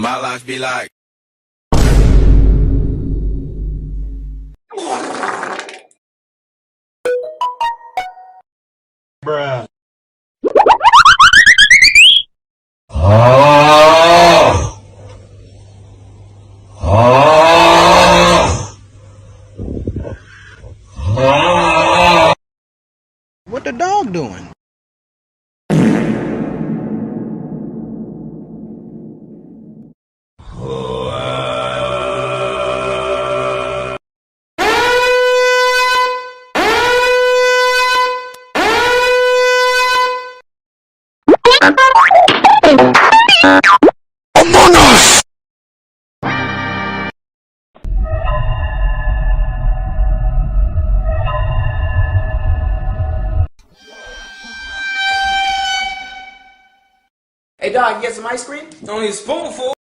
My life be like. Bruh. What the dog doing? Among Us! Hey dog, you get some ice cream? Only a spoonful.